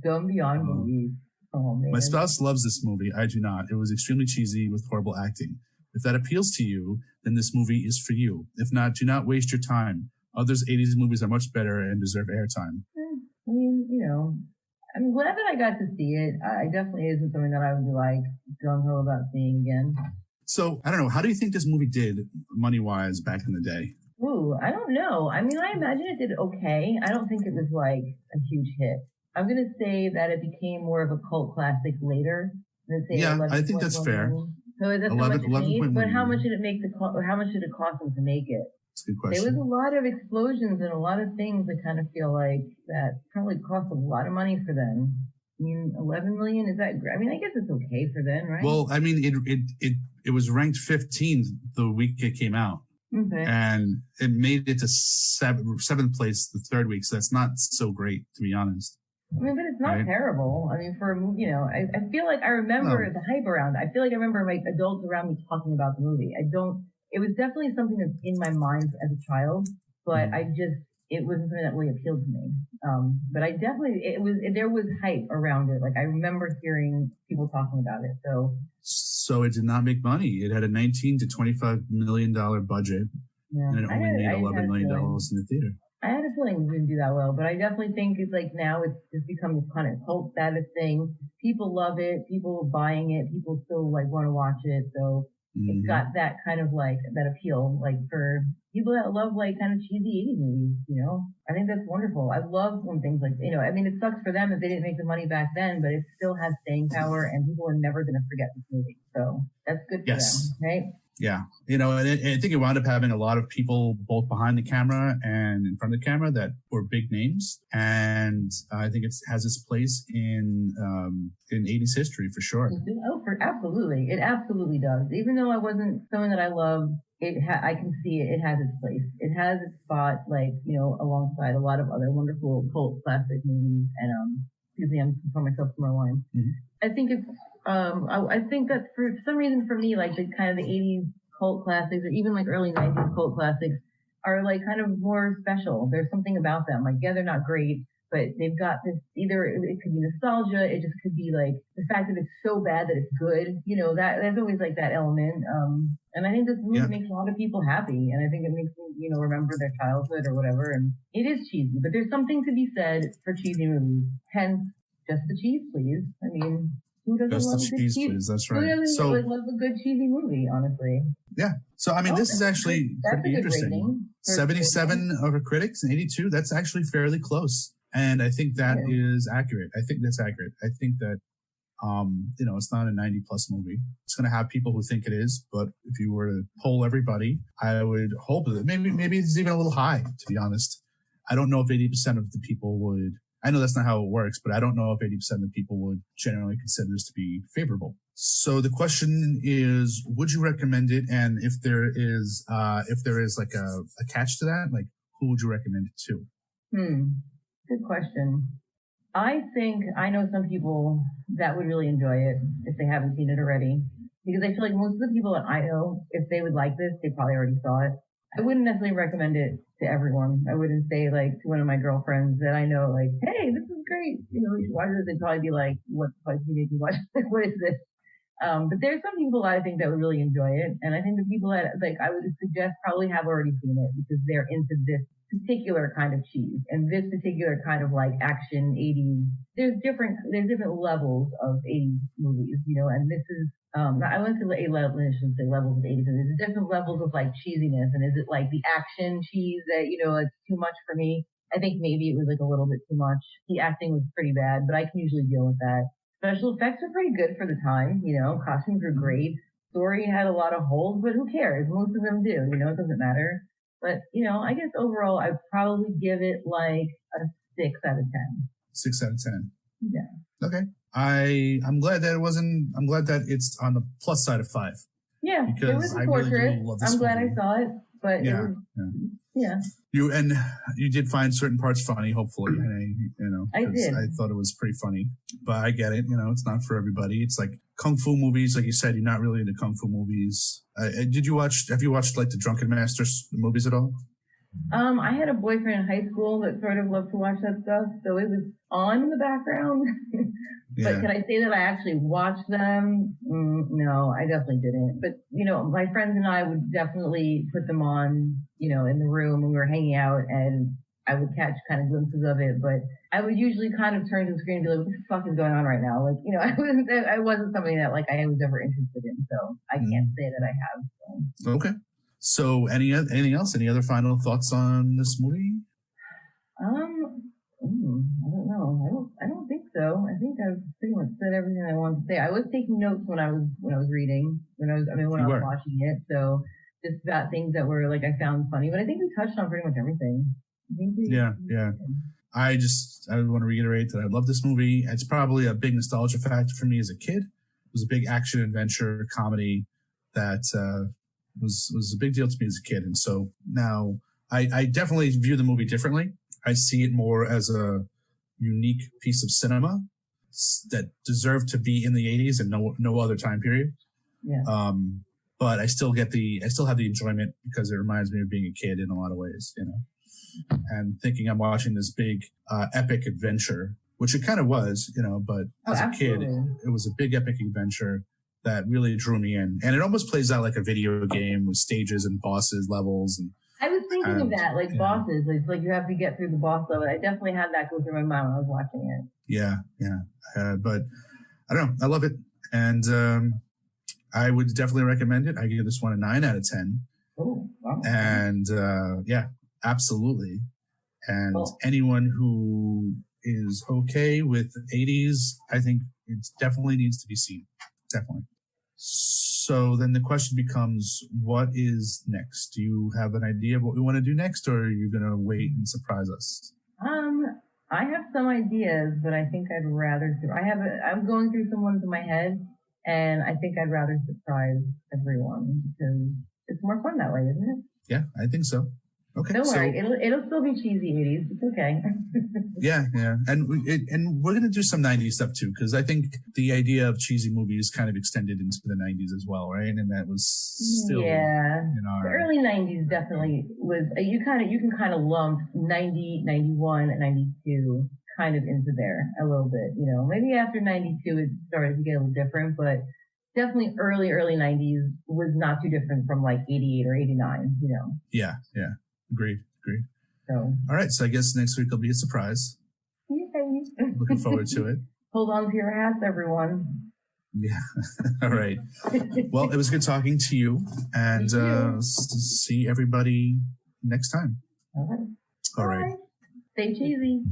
Dumb beyond belief. Oh, man. My spouse loves this movie. I do not. It was extremely cheesy with horrible acting. If that appeals to you, then this movie is for you. If not, do not waste your time. Others 80s movies are much better and deserve airtime. I mean, you know, glad that I got to see it. I definitely isn't something that I would be like gung-ho about seeing again. So, I don't know. How do you think this movie did money-wise back in the day? Ooh, I don't know. I mean, I imagine it did okay. I don't think it was like a huge hit. I'm going to say that it became more of a cult classic later. Yeah, I think that's fair. So that's 11, how much it made, but how much did it make how much did it cost them to make it? That's a good question. There was a lot of explosions and a lot of things that kind of feel like that probably cost a lot of money for them. I mean, 11 million, is that, I mean, I guess it's okay for them, right? Well, I mean, it was ranked 15th the week it came out. Okay. And it made it to seventh place the third week. So that's not so great, to be honest. I mean, but it's not terrible. I mean, for a movie, you know, I feel like I remember the hype around it. I feel like I remember like adults around me talking about the movie. It was definitely something that's in my mind as a child, but it wasn't something that really appealed to me. But I definitely, there was hype around it. Like I remember hearing people talking about it. So it did not make money. It had a $19 to $25 million budget, and it only made $11 million in the theater. I had a feeling it didn't do that well, but I definitely think it's like now it's just become this kind of cult status thing. People love it. People buying it. People still like want to watch it. So it's got that kind of like that appeal, like for people that love like kind of cheesy 80s movies, you know. I think that's wonderful. I love when things like, you know, I mean, it sucks for them that they didn't make the money back then, but it still has staying power and people are never going to forget this movie. So that's good for them, right? Yeah. You know, and I think it wound up having a lot of people both behind the camera and in front of the camera that were big names. And I think it has its place in 80s history for sure. Oh, absolutely. It absolutely does. Even though I wasn't someone that I loved, I can see it. It has its place. It has its spot, like, you know, alongside a lot of other wonderful cult classic movies. And, excuse me, I'm throwing myself some more lines. I think it's, I think that for some reason for me, like the kind of the 80s cult classics or even like early 90s cult classics, are like kind of more special. There's something about them. Like, yeah, they're not great, but they've got this, either it could be nostalgia, it just could be like the fact that it's so bad that it's good. You know, that there's always like that element. And I think this movie makes a lot of people happy, and I think it makes them, you know, remember their childhood or whatever. And it is cheesy, but there's something to be said for cheesy movies. Hence, just the cheese, please. I mean, who doesn't Just love the a good cheese, cheese? please. That's Who right. doesn't So love a good cheesy movie? Honestly. yeah. So I mean, this is actually pretty interesting. 77 over critics and 82. That's actually fairly close, and I think that is accurate. I think that's accurate. I think that you know, it's not a 90+ movie. It's going to have people who think it is, but if you were to poll everybody, I would hope that maybe it's even a little high, to be honest. I don't know if 80% of the people would. I know that's not how it works, but I don't know if 80% of the people would generally consider this to be favorable. So the question is, would you recommend it? And if there is like a catch to that, like who would you recommend it to? Good question. I think I know some people that would really enjoy it if they haven't seen it already, because I feel like most of the people that I know, if they would like this, they probably already saw it. I wouldn't necessarily recommend it to everyone. I wouldn't say like to one of my girlfriends that I know, like, hey, this is great. You know, you should watch this. They'd probably be like, what the fuck do you make me watch? What is this? But there's some people I think that would really enjoy it. And I think the people that like I would suggest probably have already seen it because they're into this particular kind of cheese and this particular kind of like action 80s. There's different levels of 80s movies, you know, and this is I went to a level, I shouldn't say levels of 80s, there's different levels of like cheesiness. And is it like the action cheese that, you know, it's too much for me? I think maybe it was like a little bit too much. The acting was pretty bad, but I can usually deal with that. Special effects were pretty good for the time, you know, costumes were great. Story had a lot of holes, but who cares? Most of them do, you know, it doesn't matter. But, you know, I guess overall, I'd probably give it like a 6 out of 10. 6 out of 10. Yeah. Okay. I'm glad that it's on the plus side of 5. Yeah. Because it was I really do love this I'm glad movie. I saw it, but yeah. You did find certain parts funny, hopefully. I did. I thought it was pretty funny, but I get it. You know, it's not for everybody. It's like kung fu movies, like you said. You're not really into kung fu movies. Have you watched like the Drunken Masters movies at all? I had a boyfriend in high school that sort of loved to watch that stuff, so it was on in the background. But can I say that I actually watched them? No, I definitely didn't. But, you know, my friends and I would definitely put them on, you know, in the room when we were hanging out, and I would catch kind of glimpses of it. But I would usually kind of turn to the screen and be like, what the fuck is going on right now? Like, you know, I wasn't something that, like, I was ever interested in. So I can't say that I have. So. Okay. So anything else? Any other final thoughts on this movie? I don't know. I don't think so. I think I've pretty much said everything I wanted to say. I was taking notes when I was reading, when I was watching it. So just about things that were like I found funny, but I think we touched on pretty much everything. Yeah. I want to reiterate that I love this movie. It's probably a big nostalgia factor for me as a kid. It was a big action adventure comedy that was a big deal to me as a kid, and so now I definitely view the movie differently. I see it more as a unique piece of cinema that deserved to be in the 80s and no other time period. Yeah. But I still have the enjoyment because it reminds me of being a kid in a lot of ways, you know, and thinking I'm watching this big epic adventure, which it kind of was, you know, but as a kid, it was a big epic adventure that really drew me in. And it almost plays out like a video game with stages and bosses, levels. And I was thinking of that, like bosses. It's like you have to get through the boss level. I definitely had that go through my mind when I was watching it. Yeah. But I don't know. I love it. And I would definitely recommend it. I give this one a 9 out of 10. Oh, wow. And absolutely. And anyone who is okay with 80s, I think it definitely needs to be seen. Definitely. So then the question becomes, what is next? Do you have an idea of what we want to do next, or are you going to wait and surprise us? I have some ideas, but I think I'd rather. I'm going through some ones in my head, and I think I'd rather surprise everyone because it's more fun that way, isn't it? Yeah, I think so. Okay. Don't So worry, it'll still be cheesy 80s. It's okay. yeah, and we're gonna do some 90s stuff too, because I think the idea of cheesy movies kind of extended into the 90s as well, right? And that was still in our The early 90s definitely was. You can kind of lump 90, 91, and 92 kind of into there a little bit. You know, maybe after 92 it started to get a little different, but definitely early 90s was not too different from like 88 or 89. You know. Yeah. Agreed. So. All right. So I guess next week will be a surprise. Yay. Looking forward to it. Hold on to your hats, everyone. Yeah. All right. Well, it was good talking to you, and see everybody next time. All right. All right. Stay cheesy.